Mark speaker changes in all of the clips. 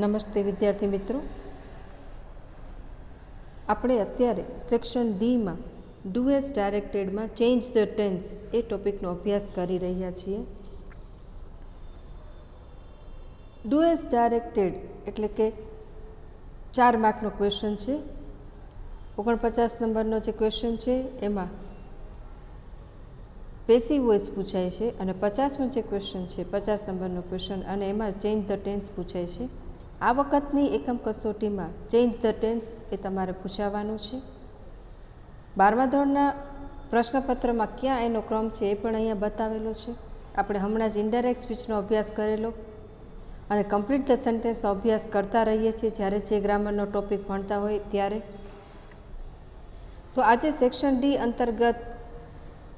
Speaker 1: નમસ્તે વિદ્યાર્થી મિત્રો, આપણે અત્યારે સેક્શન ડીમાં ડુ એઝ ડાયરેક્ટેડમાં ચેન્જ ધ ટેન્સ એ ટોપિકનો અભ્યાસ કરી રહ્યા છીએ. ડુ એઝ ડાયરેક્ટેડ એટલે કે 4 માર્કનો ક્વેશ્ચન છે. 49 નંબરનો જે ક્વેશ્ચન છે એમાં પેસિવ વોઇસ પૂછાય છે અને 50મો જે ક્વેશ્ચન છે 50 નંબરનો ક્વેશ્ચન અને એમાં ચેન્જ ધ ટેન્સ પૂછાય છે. આ વખતની એકમ કસોટીમાં ચેન્જ ધ ટેન્સ એ તમારે પૂછાવાનું છે. 12મા ધોરણના પ્રશ્નપત્રમાં ક્યાં એનો ક્રમ છે એ પણ અહીંયા બતાવેલો છે. આપણે હમણાં જ ઇનડાયરેક્ટ સ્પીચનો અભ્યાસ કરેલો અને કમ્પ્લીટ ધ સેન્ટેન્સનો અભ્યાસ કરતા રહીએ છીએ જ્યારે જે ગ્રામરનો ટોપિક ભણતા હોય ત્યારે. તો આજે સેક્શન ડી અંતર્ગત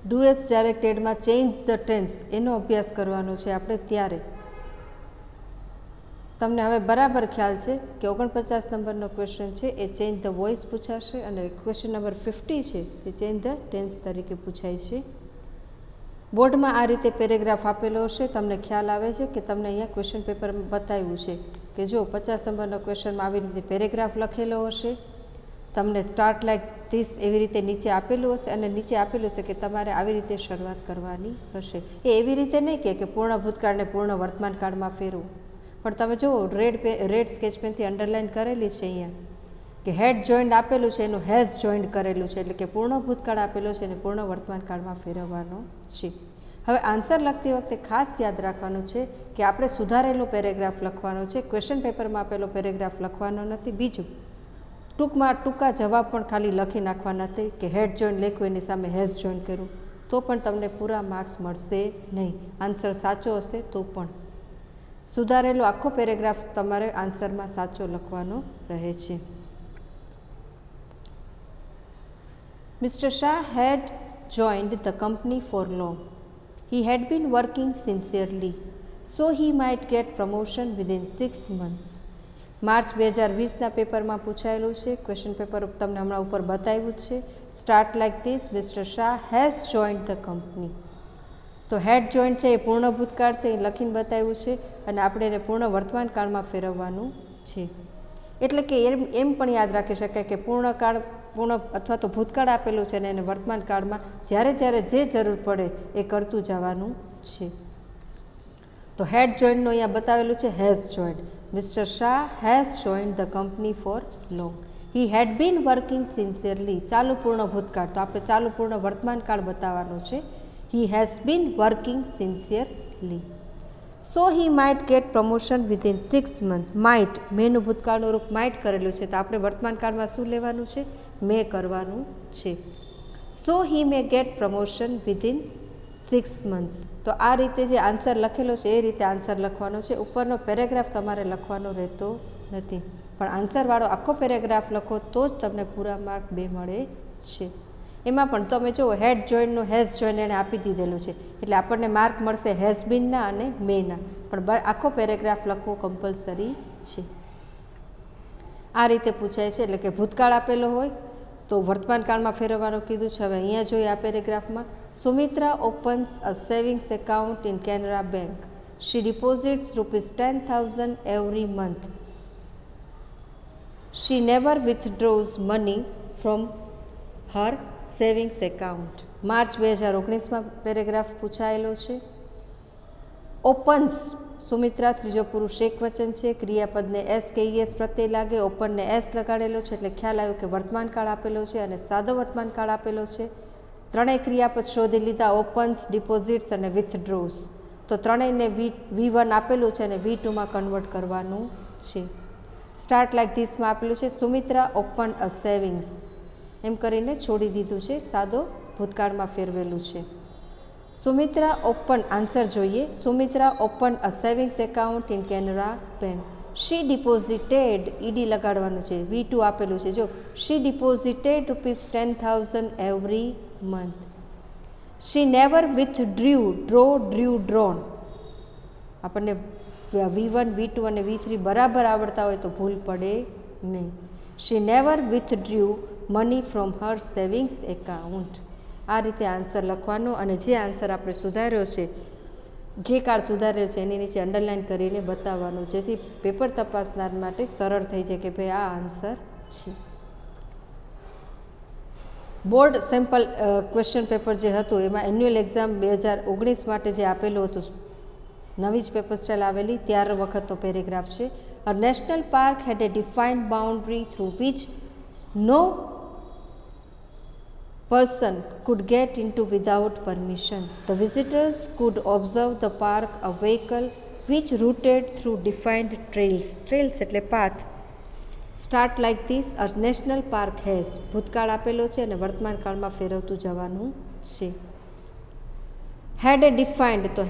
Speaker 1: ડુ એઝ ડાયરેક્ટેડમાં ચેન્જ ધ ટેન્સ એનો અભ્યાસ કરવાનો છે આપણે. ત્યારે તમને હવે બરાબર ખ્યાલ છે કે 49 નંબરનો ક્વેશ્ચન છે એ ચેન્જ ધ વોઇસ પૂછાશે અને ક્વેશ્ચન નંબર 50 છે એ ચેન્જ ધ ટેન્સ તરીકે પૂછાય છે. બોર્ડમાં આ રીતે પેરેગ્રાફ આપેલો હશે. તમને ખ્યાલ આવે છે કે તમને અહીંયા ક્વેશ્ચન પેપર બતાવ્યું છે કે જો 50 નંબરનો ક્વેશ્ચનમાં આવી રીતે પેરેગ્રાફ લખેલો હશે, તમને સ્ટાર્ટ લાઈક ધીસ એવી રીતે નીચે આપેલું હશે અને નીચે આપેલું છે કે તમારે આવી રીતે શરૂઆત કરવાની હશે. એ એવી રીતે નહીં કે પૂર્ણ ભૂતકાળને પૂર્ણ વર્તમાન કાળમાં ફેરવું, પણ તમે જુઓ રેડ સ્કેચ પેનથી અંડરલાઇન કરેલી છે અહીંયા કે હેડ જોઈન્ટ આપેલું છે એનું હેઝ જોઈન્ટ કરેલું છે, એટલે કે પૂર્ણ ભૂતકાળ આપેલો છે અને પૂર્ણ વર્તમાન કાળમાં ફેરવવાનો છે. હવે આન્સર લખતી વખતે ખાસ યાદ રાખવાનું છે કે આપણે સુધારેલો પેરેગ્રાફ લખવાનો છે, ક્વેશ્ચન પેપરમાં આપેલો પેરેગ્રાફ લખવાનો નથી. બીજું, ટૂંકા જવાબ પણ ખાલી લખી નાખવા નથી કે હેડ જોઈન્ટ લખ્યું એની સામે હેઝ જોઈન્ટ કર્યું તો પણ તમને પૂરા માર્ક્સ મળશે નહીં. આન્સર સાચો હશે તો પણ સુધારેલો આખો પેરેગ્રાફ તમારે આન્સરમાં સાચો લખવાનો રહે છે. Mr. Shah had joined the company for long. He had been working sincerely, so he might get promotion within 6 months. March 2020ના પેપરમાં પૂછાયેલું છે. ક્વેશ્ચન પેપર તમને હમણાં ઉપર બતાવ્યું જ છે. Start like this, mister Shah has joined the company. તો હેડ joint છે એ પૂર્ણ ભૂતકાળ છે એ લખીને બતાવ્યું છે અને આપણે એને પૂર્ણ વર્તમાન કાળમાં ફેરવવાનું છે. એટલે કે એમ પણ યાદ રાખી શકાય કે પૂર્ણ અથવા તો ભૂતકાળ આપેલું છે અને એને વર્તમાન કાળમાં જ્યારે જે જરૂર પડે એ કરતું જવાનું છે. તો હેડ જોઈન્ટનું અહીંયા બતાવેલું છે has joint. Mister Shah has joined the company for long. He had been working sincerely, ચાલુ પૂર્ણ ભૂતકાળ, તો આપણે ચાલુ પૂર્ણ વર્તમાન કાળ બતાવવાનો છે. He has been working sincerely. So he might get promotion within 6 months. Might, મેનું ભૂતકાળનું રૂપ માઇટ કરેલું છે તો આપણે વર્તમાન કાળમાં શું લેવાનું છે? મે કરવાનું છે. સો હી મે ગેટ પ્રમોશન વિધિન 6 months. તો આ રીતે જે આન્સર લખેલો છે એ રીતે આન્સર લખવાનો છે. ઉપરનો પેરેગ્રાફ તમારે લખવાનો રહેતો નથી, પણ આન્સરવાળો આખો પેરેગ્રાફ લખો તો જ તમને પૂરા માર્ક 2 મળે છે. એમાં પણ તમે જુઓ હેડ જોઈન્ટનું હેઝ જોઈન્ટ એણે આપી દીધેલું છે એટલે આપણને માર્ક મળશે હેઝ બીનના અને મેના, પણ આખો પેરેગ્રાફ લખવો કમ્પલસરી છે. આ રીતે પૂછાય છે. એટલે કે ભૂતકાળ આપેલો હોય તો વર્તમાન કાળમાં ફેરવવાનું કીધું છે. હવે અહીંયા જોઈએ આ પેરેગ્રાફમાં, Sumitra opens a savings account in Canara bank. She deposits ₹10,000 every month. She never withdraws money from her savings account. March 2019માં પેરેગ્રાફ પૂછાયેલો છે. ઓપન્સ, સુમિત્રા ત્રીજો પુરુષ એકવચન છે. ક્રિયાપદને એસ કે ઈએસ પ્રત્યય લાગે, ઓપનને એસ લગાડેલો છે એટલે ખ્યાલ આવ્યો કે વર્તમાન કાળ આપેલો છે અને સાદો વર્તમાન કાળ આપેલો છે. ત્રણેય ક્રિયાપદ શોધી લીધા, ઓપન્સ, ડિપોઝિટ્સ અને વિથડ્રોઝ. તો ત્રણેયને V1 આપેલું છે અને V2માં કન્વર્ટ કરવાનું છે. સ્ટાર્ટ લાઈક ધીસમાં આપેલું છે સુમિત્રા ઓપન અ સેવિંગ્સ, એમ કરીને છોડી દીધું છે, સાદો ભૂતકાળમાં ફેરવેલું છે. સુમિત્રા ઓપન, આન્સર જોઈએ. Sumitra open a savings account in Canara bank. She deposited, ED લગાડવાનું છે, V2 આપેલું છે. જો she deposited ₹10,000 every month. She never draw, drawn. આપણને V1, V2 અને V3 બરાબર આવડતા હોય તો ભૂલ પડે નહીં. She never withdrew money from her savings account. આ રીતે આન્સર લખવાનો અને જે આન્સર આપણે સુધાર્યો છે જે કાળ સુધારેલ છે એની નીચે અંડરલાઇન કરીને બતાવવાનું, જેથી પેપર તપાસનાર માટે સરળ થઈ જાય કે ભાઈ આ આન્સર છે. બોર્ડ સેમ્પલ ક્વેશ્ચન પેપર જે હતું એમાં એન્યુઅલ એક્ઝામ 2019 માટે જે આપેલું હતું, નવી જ પેપર સ્ટાઇલ આવેલી ત્યાર વખતનો પેરેગ્રાફ છે. A national park had a defined boundary through which no person could get into without permission. The visitors could observe the park, a vehicle which routed through defined trails. Trails એટલે path. Start like this, a national park has. ભૂતકાળ આપેલો છે અને વર્તમાન કાળમાં ફેરવતું જવાનું છે. Had a defined, તો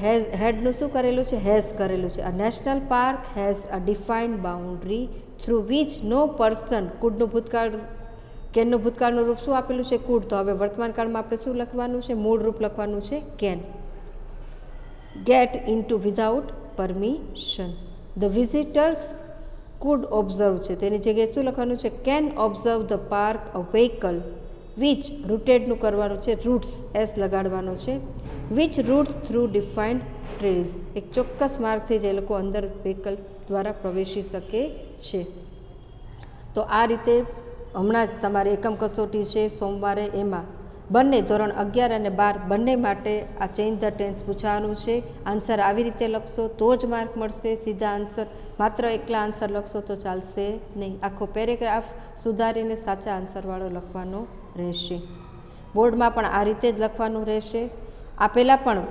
Speaker 1: હેડનું શું કરેલું છે? હેઝ કરેલું છે. A national park has a defined boundary through which no person, કુડનું ભૂતકાળ, કેનનું ભૂતકાળનું રૂપ શું આપેલું છે? કુડ. તો હવે વર્તમાન કાળમાં આપણે શું લખવાનું છે? મૂળ રૂપ લખવાનું છે can. Get into without permission. The visitors could observe છે તો એની જગ્યાએ શું લખવાનું છે? Can observe the park a vehicle which, રૂટેડનું કરવાનું છે, રૂટ્સ એસ લગાડવાનો છે, which routes through defined trails, એક ચોક્કસ માર્ગથી જે લોકો અંદર વ્હીકલ દ્વારા પ્રવેશી શકે છે. તો આ રીતે હમણાં જ તમારે એકમ કસોટી છે સોમવારે, એમાં બંને ધોરણ 11 અને 12 બંને માટે આ ચેન્જ ધ ટેન્સ પૂછવાનું છે. આન્સર આવી રીતે લખશો તો જ માર્ક મળશે. સીધા આન્સર, માત્ર એકલા આન્સર લખશો તો ચાલશે નહીં. આખો પેરેગ્રાફ સુધારીને સાચા આન્સરવાળો લખવાનો રહેશે. બોર્ડમાં પણ આ રીતે જ લખવાનું રહેશે. આ પહેલાં પણ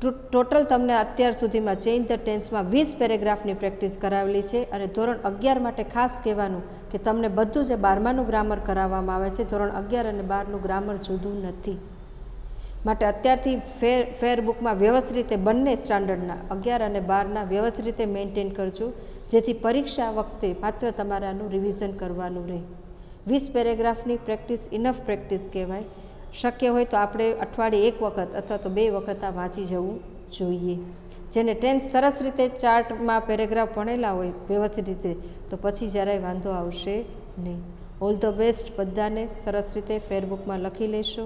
Speaker 1: ટોટલ તમને અત્યાર સુધીમાં ચેન્જ ધ ટેન્સમાં 20 પેરેગ્રાફની પ્રેક્ટિસ કરાવેલી છે. અને ધોરણ 11 માટે ખાસ કહેવાનું કે તમને બધું જે 12માનું ગ્રામર કરાવવામાં આવે છે, ધોરણ 11 અને 12નું ગ્રામર જુદું નથી. માટે અત્યારથી ફેર બુકમાં વ્યવસ્થિત રીતે બંને સ્ટાન્ડર્ડના 11 અને 12ના વ્યવસ્થિત રીતે મેન્ટેન કરજો, જેથી પરીક્ષા વખતે માત્ર તમારે આનું રિવિઝન કરવાનું રહે. 20 પેરેગ્રાફની પ્રેક્ટિસ ઇનફ પ્રેક્ટિસ કહેવાય. શક્ય હોય તો આપણે અઠવાડિયે 1 વખત અથવા તો 2 વખત આ વાંચી જવું જોઈએ. જેને ટેન્સ સરસ રીતે ચાર્ટમાં પેરેગ્રાફ ભણેલા હોય વ્યવસ્થિત રીતે, તો પછી જરાય વાંધો આવશે નહીં. ઓલ ધ બેસ્ટ બધાને. સરસ રીતે ફેરબુકમાં લખી લેશો.